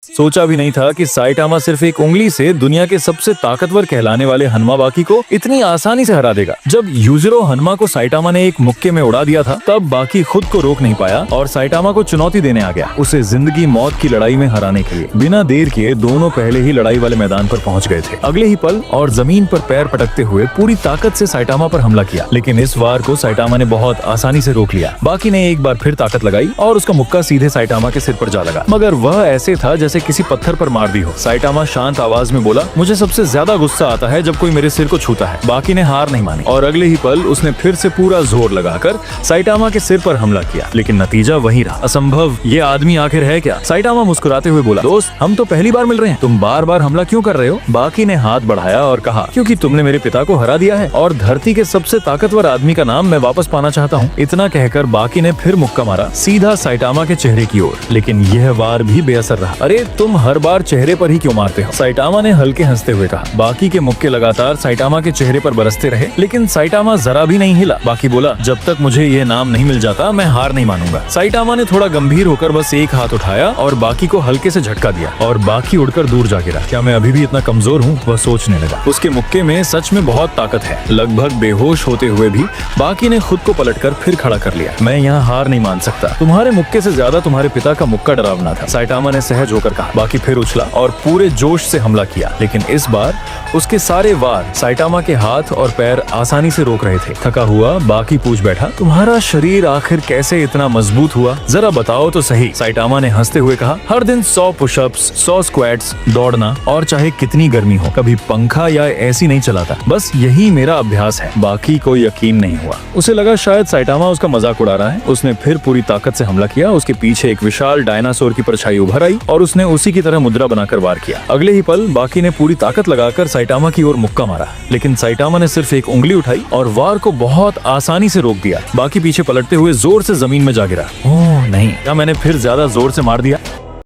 सोचा भी नहीं था कि साइटामा सिर्फ एक उंगली से दुनिया के सबसे ताकतवर कहलाने वाले हनुमा बाकी को इतनी आसानी से हरा देगा। जब यूजिरो हनुमा को साइटामा ने एक मुक्के में उड़ा दिया था, तब बाकी खुद को रोक नहीं पाया और साइटामा को चुनौती देने आ गया, उसे जिंदगी मौत की लड़ाई में हराने के लिए। बिना देर किए दोनों पहले ही लड़ाई वाले मैदान पर पहुंच गए थे। अगले ही पल और जमीन पर पैर पटकते हुए पूरी ताकत से साइटामा पर हमला किया, लेकिन इस वार को साइटामा ने बहुत आसानी से रोक लिया। बाकी ने एक बार फिर ताकत लगाई और उसका मुक्का सीधे साइटामा के सिर पर जा लगा, मगर वह ऐसे था जैसे किसी पत्थर पर मार दी हो। साइटामा शांत आवाज में बोला, मुझे सबसे ज्यादा गुस्सा आता है जब कोई मेरे सिर को छूता है। बाकी ने हार नहीं मानी और अगले ही पल उसने फिर से पूरा जोर लगाकर साइटामा के सिर पर हमला किया, लेकिन नतीजा वही रहा। असंभव, ये आदमी आखिर है क्या? साइटामा मुस्कुराते हुए बोला, दोस्त, हम तो पहली बार मिल रहे हैं, तुम बार बार हमला क्यों कर रहे हो? बाकी ने हाथ बढ़ाया और कहा, क्योंकि तुमने मेरे पिता को हरा दिया है और धरती के सबसे ताकतवर आदमी का नाम मैं वापस पाना चाहता हूँ। इतना कहकर बाकी ने फिर मुक्का मारा सीधा साइटामा के चेहरे की ओर, लेकिन यह वार भी बेअसर रहा। अरे तुम हर बार चेहरे पर ही क्यों मारते हो? साइटामा ने हल्के हंसते हुए कहा। बाकी के मुक्के लगातार साइटामा के चेहरे पर बरसते रहे, लेकिन साइटामा जरा भी नहीं हिला। बाकी बोला, जब तक मुझे ये नाम नहीं मिल जाता मैं हार नहीं मानूंगा। साइटामा ने थोड़ा गंभीर होकर बस एक हाथ उठाया और बाकी को हल्के से झटका दिया और बाकी उड़कर दूर जा गिरा। क्या मैं अभी भी इतना कमजोर हूँ? वह सोचने लगा। उसके मुक्के में सच में बहुत ताकत है। लगभग बेहोश होते हुए भी बाकी ने खुद को पलटकर फिर खड़ा कर लिया। मैं यहाँ हार नहीं मान सकता। तुम्हारे मुक्के से ज्यादा तुम्हारे पिता का मुक्का डरावना था, साइटामा ने सहज होकर कहा। बाकी फिर उछला और पूरे जोश से हमला किया, लेकिन इस बार उसके सारे वार साइटामा के हाथ और पैर आसानी से रोक रहे थे। थका हुआ बाकी पूछ बैठा, तुम्हारा शरीर आखिर कैसे इतना मजबूत हुआ? जरा बताओ तो सही। साइटामा ने हंसते हुए कहा, हर दिन 100 पुशअप्स, 100 स्क्वाट्स, दौड़ना और चाहे कितनी गर्मी हो, कभी पंखा या एसी नहीं चलाता, बस यही मेरा अभ्यास है। बाकी को यकीन नहीं हुआ। उसे लगा शायद साइटामा उसका मजाक उड़ा रहा है। उसने फिर पूरी ताकत से हमला किया। उसके पीछे एक विशाल डायनासोर की परछाई उभर आई और उसने उसी की तरह मुद्रा बनाकर वार किया। अगले ही पल बाकी ने पूरी ताकत लगाकर साइटामा की ओर मुक्का मारा, लेकिन साइटामा ने सिर्फ एक उंगली उठाई और वार को बहुत आसानी से रोक दिया। बाकी पीछे पलटते हुए जोर से जमीन में जा गिरा। ओह नहीं, क्या मैंने फिर ज्यादा जोर से मार दिया?